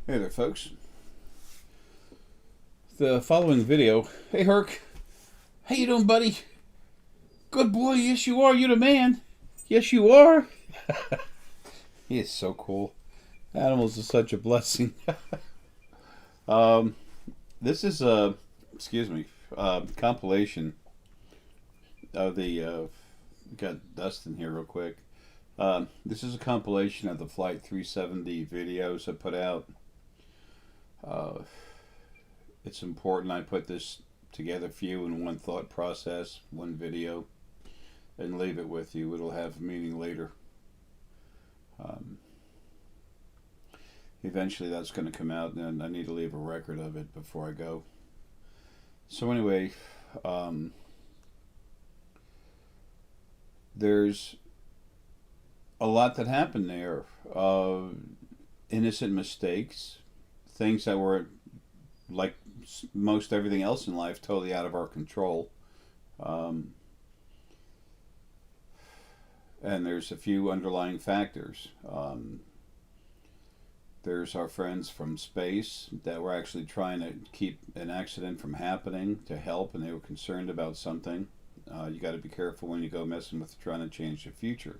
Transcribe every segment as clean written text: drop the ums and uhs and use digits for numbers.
Hey there, folks. The following video. Hey, Herc. How you doing, buddy? Good boy. Yes, you are. You're the man. Yes, you are. He is so cool. Animals are such a blessing. This is a, compilation of the, got Dustin here real quick. This is a compilation of the Flight 370 videos I put out. It's important I put this together for you in one thought process, one video, and leave it with you. It'll have meaning later. Eventually that's going to come out, and I need to leave a record of it before I go. So anyway, there's a lot that happened there. Innocent mistakes, things that were, like most everything else in life, totally out of our control. And there's a few underlying factors. There's our friends from space that were actually trying to keep an accident from happening to help, and they were concerned about something. You got to be careful when you go messing with trying to change the future.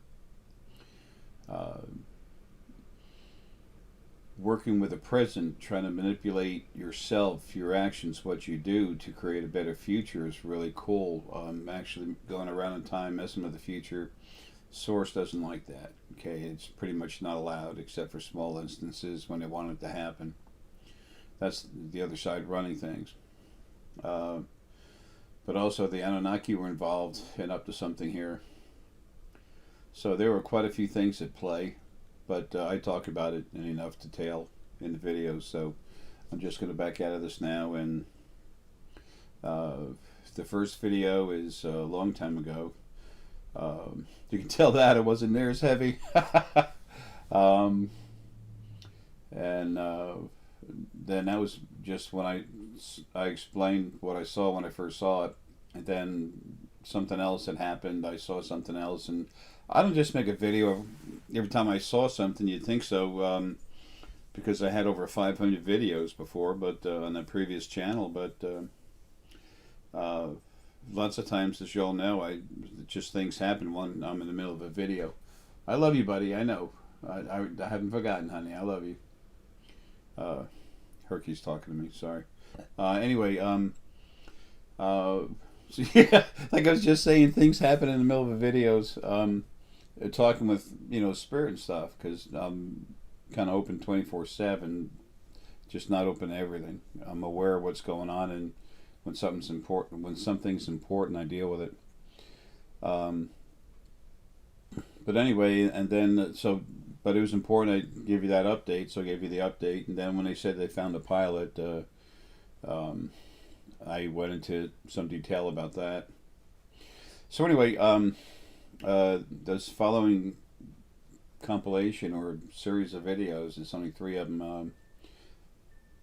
Working with a present, trying to manipulate yourself, your actions, what you do to create a better future is really cool. Actually going around in time, messing with the future, Source doesn't like that. Okay, it's pretty much not allowed except for small instances when they want it to happen. That's the other side running things. But also the Anunnaki were involved and up to something here. So there were quite a few things at play, but I talk about it in enough detail in the videos, so I'm just going to back out of this now. And the first video is a long time ago. You can tell that it wasn't near as heavy. And then that was just when I explained what I saw when I first saw it, and then something else had happened. I saw something else, and I don't just make a video of every time I saw something. You'd think so, because I had over 500 videos before, but on the previous channel. But lots of times, as you all know, just things happen when I'm in the middle of a video. I love you, buddy. I know. I haven't forgotten, honey. I love you. Herky's talking to me. Sorry. Anyway, so yeah, like I was just saying, things happen in the middle of the videos. Talking with spirit and stuff, because I'm kind of open 24/7, just not open to everything. I'm aware of what's going on, and when something's important, I deal with it. But anyway, and then but it was important I give you that update, so I gave you the update. And then when they said they found a pilot, I went into some detail about that. So anyway, this following compilation or series of videos, there's only 3 of them,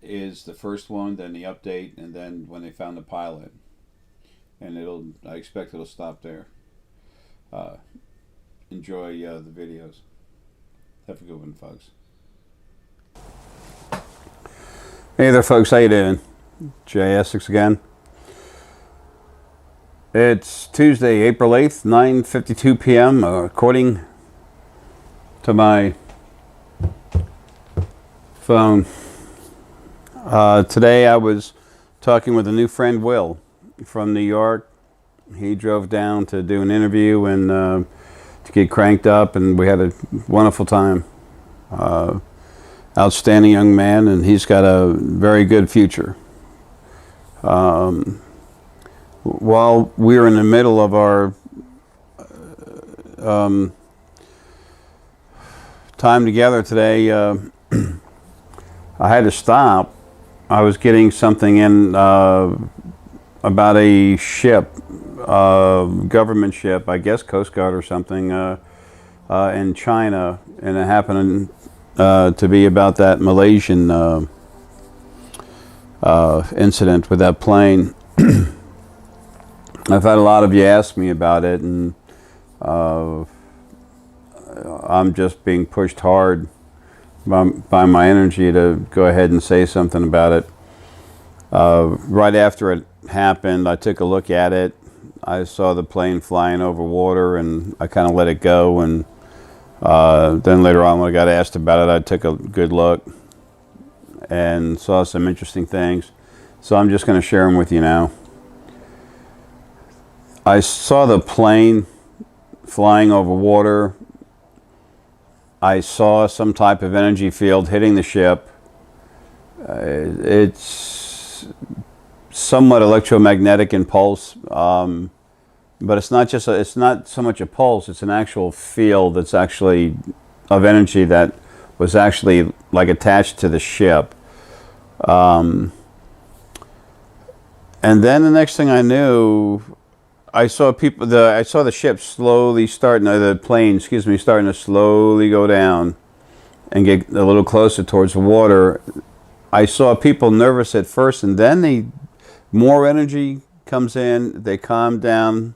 is the first one, then the update, and then when they found the pilot. And I expect it'll stop there. Enjoy the videos. Have a good one, folks. Hey there, folks. How you doing? Jay Essex again. It's Tuesday, April 8th, 9:52 p.m. According to my phone. Today I was talking with a new friend, Will, from New York. He drove down to do an interview and to get cranked up, and we had a wonderful time. Outstanding young man, and he's got a very good future. While we were in the middle of our time together today, I had to stop. I was getting something in about a ship, government ship, I guess Coast Guard or something, in China, and it happened to be about that Malaysian incident with that plane. I've had a lot of you ask me about it, and I'm just being pushed hard by my energy to go ahead and say something about it. Right after it happened, I took a look at it. I saw the plane flying over water, and I kind of let it go. And then later on, when I got asked about it, I took a good look and saw some interesting things. So I'm just going to share them with you now. I saw the plane flying over water. I saw some type of energy field hitting the ship. It's somewhat electromagnetic in pulse, but it's not so much a pulse. It's an actual field that's actually of energy that was actually like attached to the ship. And then the next thing I knew, I saw the ship slowly starting to slowly go down and get a little closer towards the water. I saw people nervous at first, and then more energy comes in, they calm down,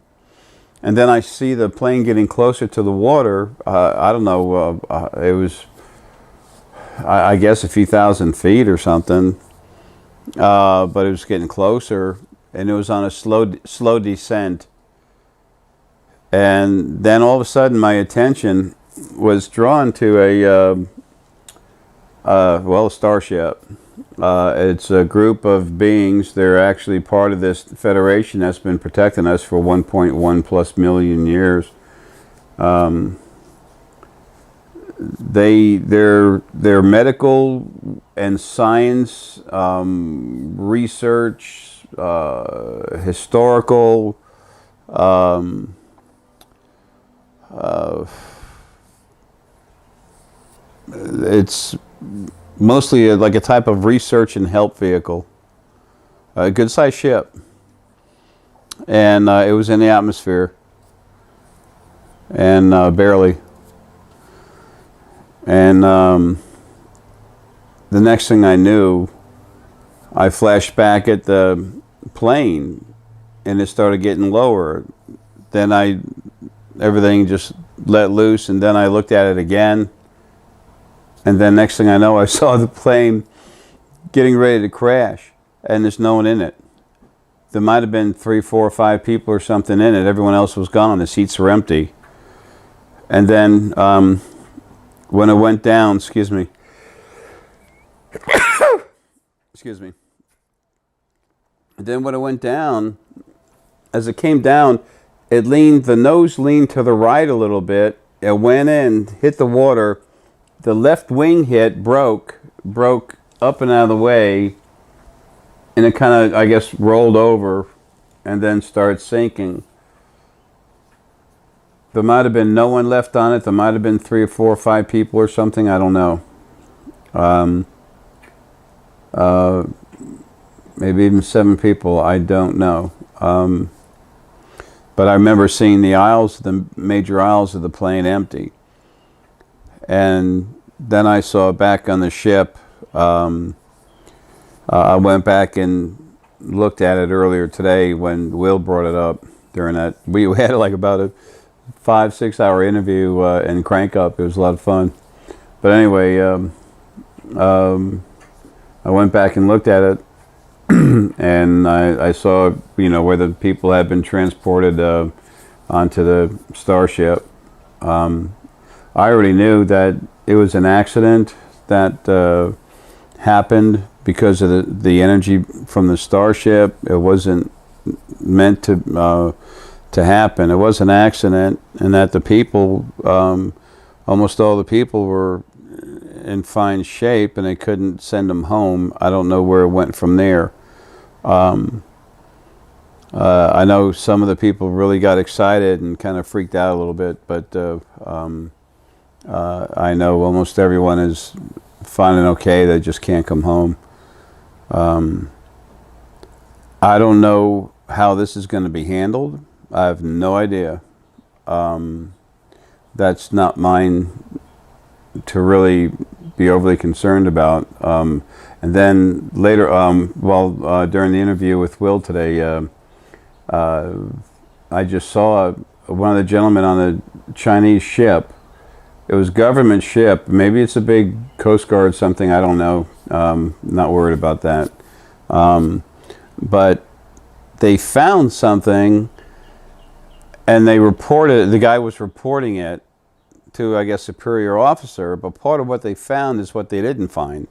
and then I see the plane getting closer to the water. I don't know, it was, I guess, a few thousand feet or something, but it was getting closer, and it was on a slow descent. And then all of a sudden, my attention was drawn to a starship. It's a group of beings. They're actually part of this federation that's been protecting us for 1.1+ million years. They're medical and science, research, historical. It's mostly like a type of research and help vehicle. A good-sized ship. And it was in the atmosphere. And barely. And the next thing I knew, I flashed back at the plane, and it started getting lower. Then everything just let loose, and then I looked at it again. And then next thing I know, I saw the plane getting ready to crash, and there's no one in it. There might have been 3, 4, or 5 people or something in it. Everyone else was gone. The seats were empty. And then when it went down, excuse me. And then when it went down, as it came down, the nose leaned to the right a little bit. It went in, hit the water. The left wing broke up and out of the way, and it kind of, I guess, rolled over and then started sinking. There might have been no one left on it. There might have been 3 or 4 or 5 people or something. I don't know. Maybe even 7 people. I don't know. But I remember seeing the major aisles of the plane empty. And then I saw back on the ship, I went back and looked at it earlier today when Will brought it up during that. We had like about a 5-6 hour interview and crank up. It was a lot of fun. But anyway, I went back and looked at it, and I saw, where the people had been transported onto the starship. I already knew that it was an accident that happened because of the energy from the starship. It wasn't meant to happen. It was an accident, and that the people, almost all the people were in fine shape, and they couldn't send them home. I don't know where it went from there. I know some of the people really got excited and kind of freaked out a little bit, but I know almost everyone is fine and okay. They just can't come home. I don't know how this is going to be handled. I have no idea. That's not mine to really be overly concerned about. And then later, during the interview with Will today, I just saw one of the gentlemen on the Chinese ship It was government ship. Maybe it's a big Coast Guard something. I don't know. Not worried about that. But they found something, and they reported. The guy was reporting it to, I guess, superior officer. But part of what they found is what they didn't find.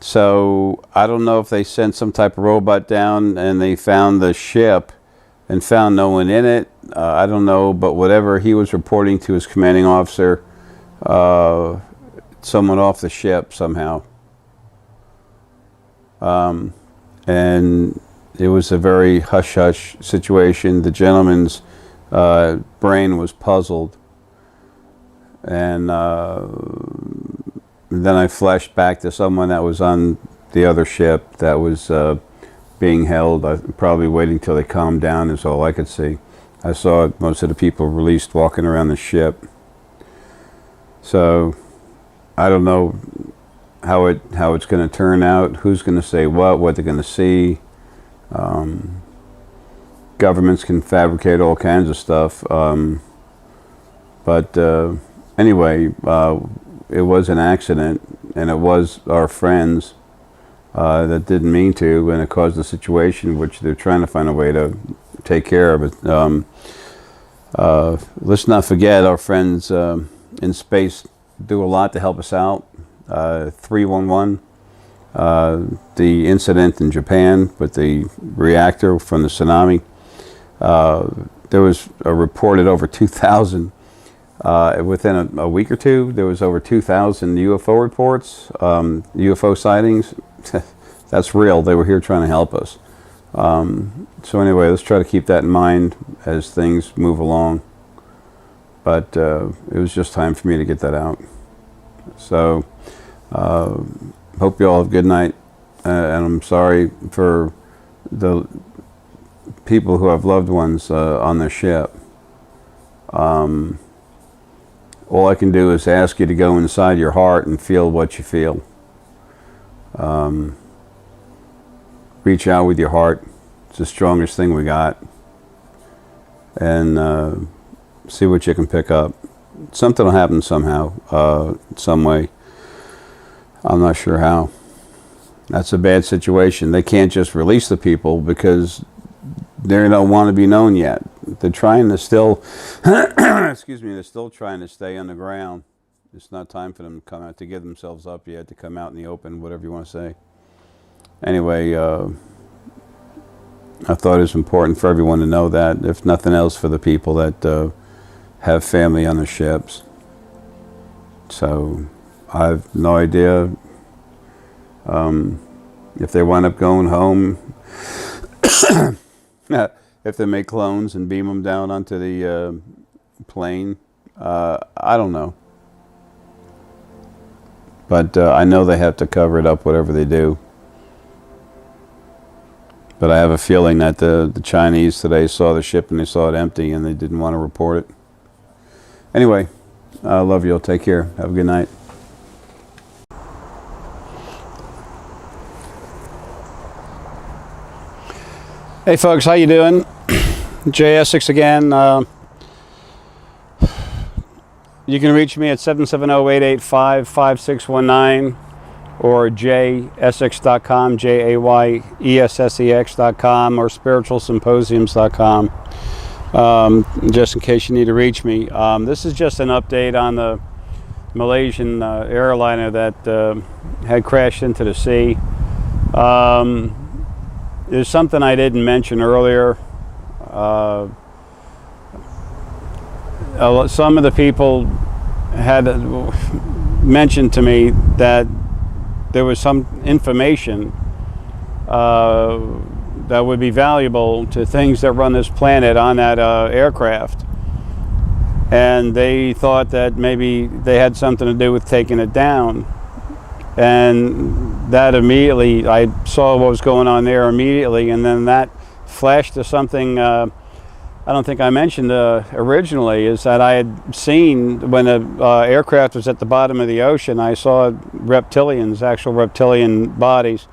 So I don't know if they sent some type of robot down and they found the ship and found no one in it. I don't know, but whatever he was reporting to his commanding officer, someone off the ship somehow. And it was a very hush-hush situation. The gentleman's brain was puzzled. And then I flashed back to someone that was on the other ship that was being held. Probably waiting till they calmed down is all I could see. I saw most of the people released walking around the ship. So I don't know how it's going to turn out, who's going to say what they're going to see. Governments can fabricate all kinds of stuff. But anyway, it was an accident, and it was our friends that didn't mean to, and it caused a situation which they're trying to find a way to take care of it. Let's not forget our friends in space do a lot to help us out. 311, the incident in Japan with the reactor from the tsunami. There was a reported over 2,000. Within a week or two, there was over 2,000 UFO reports, UFO sightings. That's real. They were here trying to help us. So anyway, let's try to keep that in mind as things move along. But it was just time for me to get that out. So hope you all have a good night. And I'm sorry for the people who have loved ones on the ship. All I can do is ask you to go inside your heart and feel what you feel. Reach out with your heart. It's the strongest thing we got. And see what you can pick up. Something will happen somehow, some way. I'm not sure how. That's a bad situation. They can't just release the people because they don't want to be known yet. They're trying to still, excuse me, they're still trying to stay underground. It's not time for them to come out, to give themselves up yet, to come out in the open, whatever you want to say. Anyway, I thought it was important for everyone to know that, if nothing else for the people that have family on the ships. So I have no idea if they wind up going home, if they make clones and beam them down onto the plane. I don't know. But I know they have to cover it up, whatever they do. But I have a feeling that the Chinese today saw the ship and they saw it empty and they didn't want to report it. Anyway, I love you all. Take care. Have a good night. Hey folks, how you doing? Jay Essex again. You can reach me at 770-885-5619 or jayessex.com, jayessex.com, or spiritualsymposiums.com, just in case you need to reach me. This is just an update on the Malaysian airliner that had crashed into the sea. There's something I didn't mention earlier. Some of the people had mentioned to me that there was some information that would be valuable to things that run this planet on that aircraft. And they thought that maybe they had something to do with taking it down. And that immediately, I saw what was going on there immediately, and then that flashed to something I don't think I mentioned originally, is that I had seen when the aircraft was at the bottom of the ocean, I saw reptilians, actual reptilian bodies,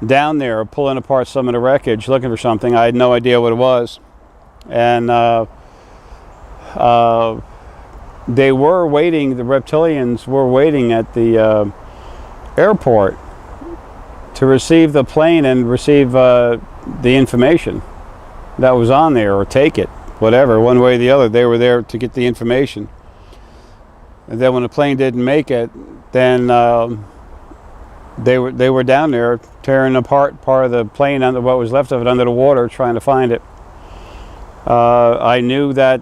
down there pulling apart some of the wreckage, looking for something. I had no idea what it was. And they were waiting. The reptilians were waiting at the airport to receive the plane and receive the information that was on there, or take it, whatever, one way or the other. They were there to get the information. And then when the plane didn't make it, then they were down there tearing apart part of the plane, under what was left of it, under the water, trying to find it. I knew that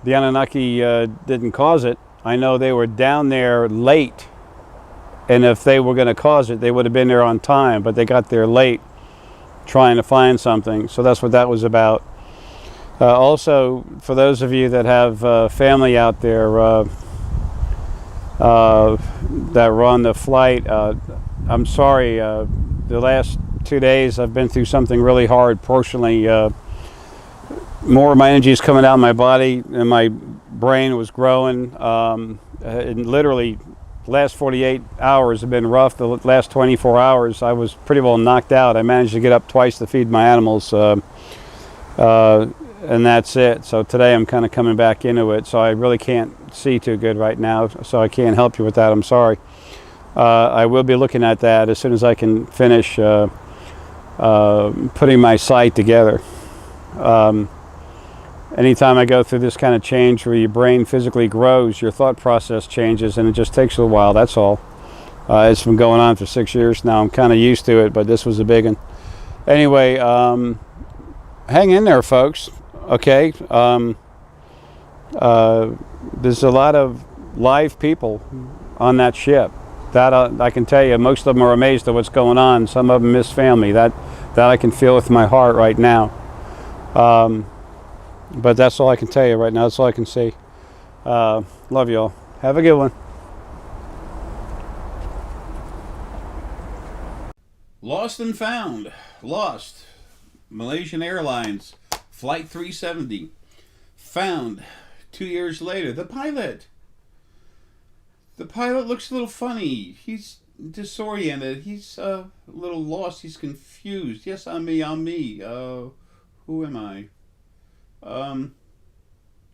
the Anunnaki didn't cause it. I know they were down there late, and if they were going to cause it, they would have been there on time, but they got there late trying to find something. So that's what that was about. Also, for those of you that have family out there that were on the flight, I'm sorry. The last 2 days I've been through something really hard personally. More of my energy is coming out of my body, and my brain was growing. And literally, the last 48 hours have been rough. The last 24 hours, I was pretty well knocked out. I managed to get up twice to feed my animals, and that's it. So today I'm kind of coming back into it. So I really can't see too good right now, so I can't help you with that. I'm sorry. I will be looking at that as soon as I can finish putting my site together. Anytime I go through this kind of change where your brain physically grows, your thought process changes, and it just takes a while, that's all. It's been going on for 6 years now. I'm kind of used to it, but this was a big one. Anyway, hang in there, folks, okay? There's a lot of live people on that ship. That I can tell you, most of them are amazed at what's going on. Some of them miss family. That I can feel with my heart right now. But that's all I can tell you right now. That's all I can say. Love you all. Have a good one. Lost and found. Lost. Malaysian Airlines. Flight 370. Found 2 years later. The pilot. The pilot looks a little funny. He's disoriented. He's a little lost. He's confused. Yes, I'm me. Who am I?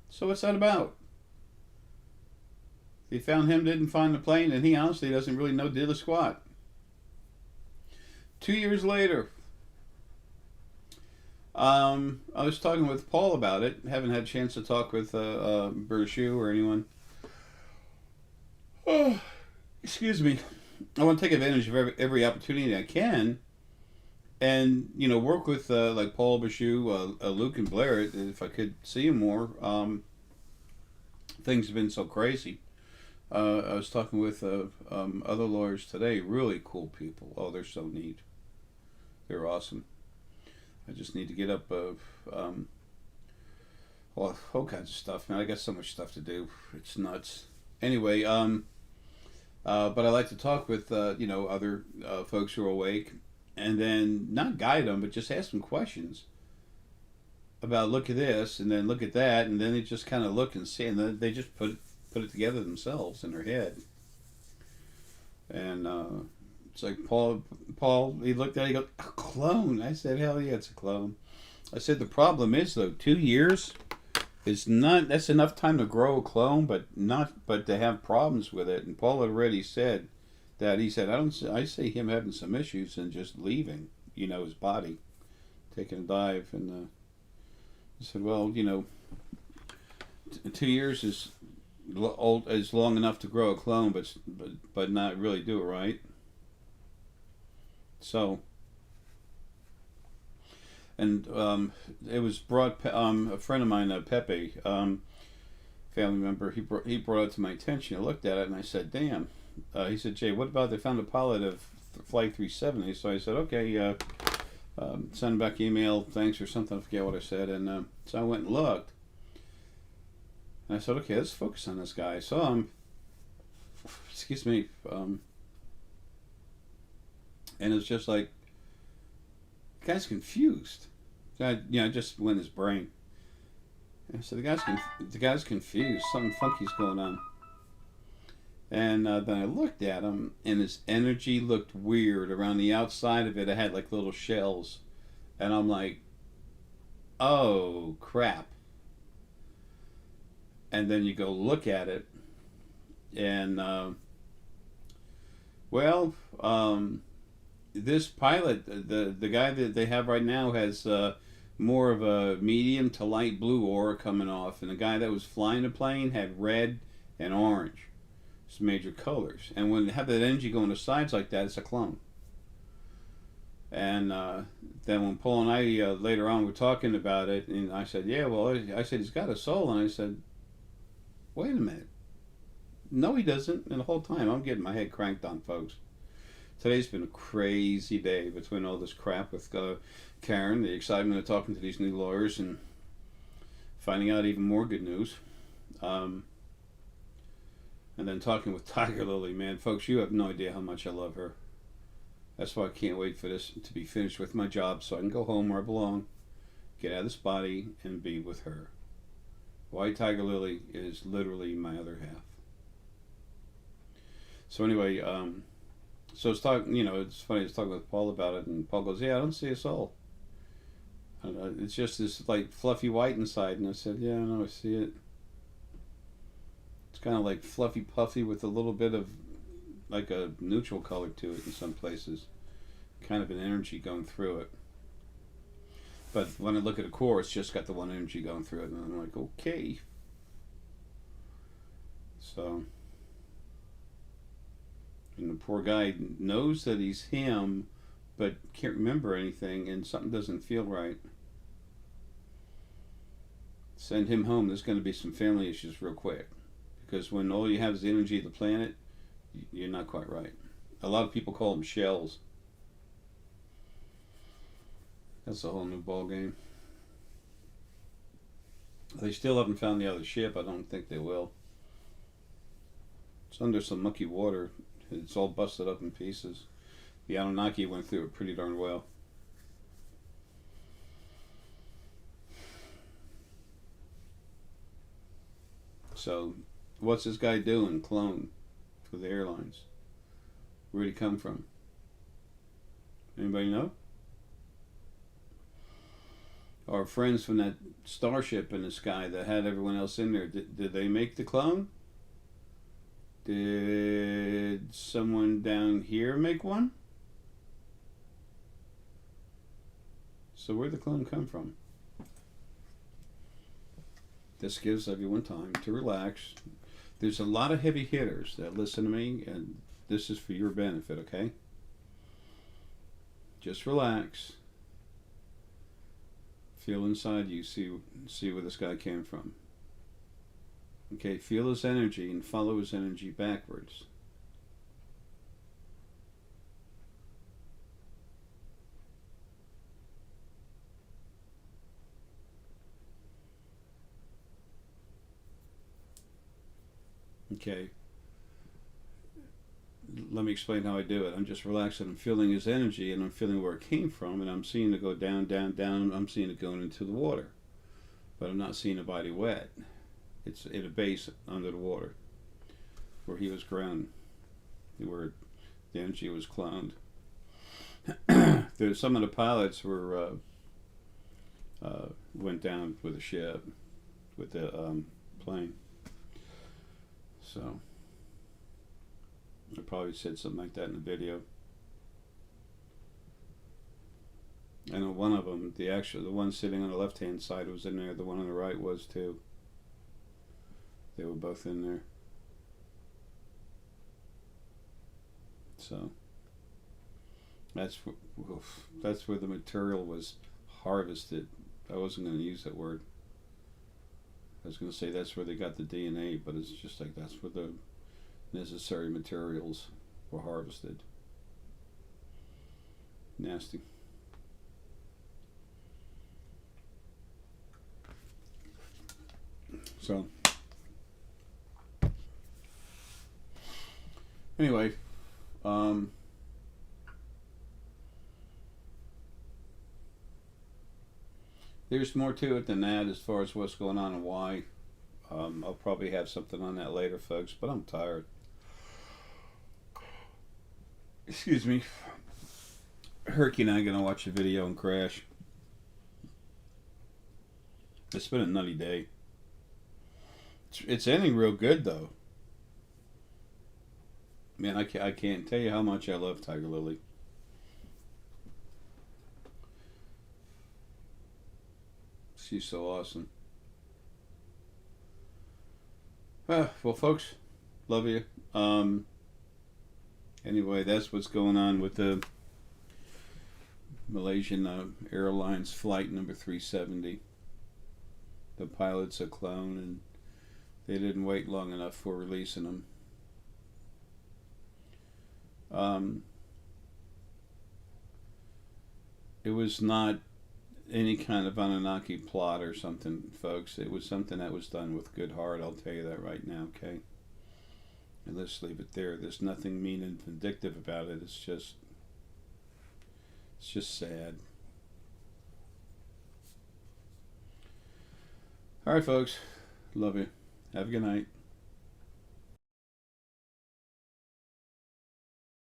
So what's that about? They found him, didn't find the plane, and he honestly doesn't really know diddly squat. 2 years later, I was talking with Paul about it. Haven't had a chance to talk with Bershu or anyone. Oh, excuse me. I want to take advantage of every opportunity I can, and work with like Paul, Bashu, Luke, and Blair. If I could see them more. Things have been so crazy. I was talking with other lawyers today. Really cool people. Oh, they're so neat. They're awesome. I just need to get up. Well, all kinds of stuff, man. I got so much stuff to do. It's nuts. Anyway, but I like to talk with other folks who are awake, and then not guide them, but just ask them questions about, look at this, and then look at that, and then they just kind of look and see, and then they just put it together themselves in their head. And it's like Paul, he looked at it, he goes, a clone. I said, hell yeah, it's a clone. I said, the problem is, though, 2 years is not, that's enough time to grow a clone, but to have problems with it. And Paul had already said that. He said, I see him having some issues and just leaving, his body, taking a dive. And I said, well, 2 years is long enough to grow a clone, but not really do it right. So, and it was brought, a friend of mine, Pepe, family member, he brought it to my attention. I looked at it and I said, damn. He said, Jay, what about they found a pilot of Flight 370? So I said, okay, send back email, thanks or something, I forget what I said. And so I went and looked. And I said, okay, let's focus on this guy. So, excuse me, and it's just like, the guy's confused. I just went his brain. And so the guy's confused. Something funky's going on. And then I looked at him, and his energy looked weird. Around the outside of it, it had like little shells. And I'm like, oh, crap. and then you go look at it, and well, this pilot, the guy that they have right now, has more of a medium to light blue aura coming off, and the guy that was flying the plane had red and orange, some major colors. And when they have that energy going to sides like that, it's a clone. And then when Paul and I later on were talking about it, and I said, yeah, well, I said, he's got a soul. And I said, wait a minute. No, he doesn't. And the whole time I'm getting my head cranked on, folks. Today's been a crazy day between all this crap with Karen, the excitement of talking to these new lawyers, and finding out even more good news. And then talking with Tiger Lily, man. Folks, you have no idea how much I love her. That's why I can't wait for this to be finished with my job so I can go home where I belong, get out of this body, and be with her. Why Tiger Lily is literally my other half. So anyway, so it's talking. It's funny. I was talking with Paul about it, and Paul goes, "Yeah, I don't see a soul. It's just this like fluffy white inside." And I said, "Yeah, I know. I see it. It's kind of like fluffy puffy with a little bit of like a neutral color to it in some places, kind of an energy going through it. But when I look at a core, it's just got the one energy going through it, and I'm like, okay." So, and the poor guy knows that he's him, but can't remember anything, and something doesn't feel right. Send him home. There's going to be some family issues real quick, because when all you have is the energy of the planet, you're not quite right. A lot of people call them shells. That's a whole new ball game. They still haven't found the other ship. I don't think they will. It's under some mucky water. It's all busted up in pieces. The Anunnaki went through it pretty darn well. So, what's this guy doing? Clone for the airlines. Where'd he come from? Anybody know? Our friends from that starship in the sky that had everyone else in there, did they make the clone? Did someone down here make one? So where'd the clone come from? This gives everyone time to relax. There's a lot of heavy hitters that listen to me, and this is for your benefit, okay? Just relax. Feel inside you, see where this guy came from. Okay, feel his energy and follow his energy backwards. Okay. Let me explain how I do it. I'm just relaxing. I'm feeling his energy, and I'm feeling where it came from, and I'm seeing it go down, down, down. I'm seeing it going into the water, but I'm not seeing the body wet. It's in a base under the water, where he was ground, where the energy was cloned. There's some of the pilots were went down with the ship, with the plane. So I probably said something like that in the video. I know one of them, the one sitting on the left-hand side was in there. The one on the right was too. They were both in there. So that's where the material was harvested. I wasn't going to use that word. I was going to say that's where they got the DNA, but it's just like that's where the necessary materials were harvested. Nasty. So anyway, there's more to it than that as far as what's going on and why. I'll probably have something on that later, folks, but I'm tired. Excuse me. Herky and I are going to watch a video and crash. It's been a nutty day. It's ending real good though. Man, I can't tell you how much I love Tiger Lily. She's so awesome. Well, folks, love you. Um, anyway, that's what's going on with the Malaysian Airlines flight number 370. The pilot's a clone, and they didn't wait long enough for releasing him. Um, it was not any kind of Anunnaki plot or something, folks. It was something that was done with good heart. I'll tell you that right now, okay? And let's leave it there. There's nothing mean and vindictive about it. It's just sad. All right, folks. Love you. Have a good night.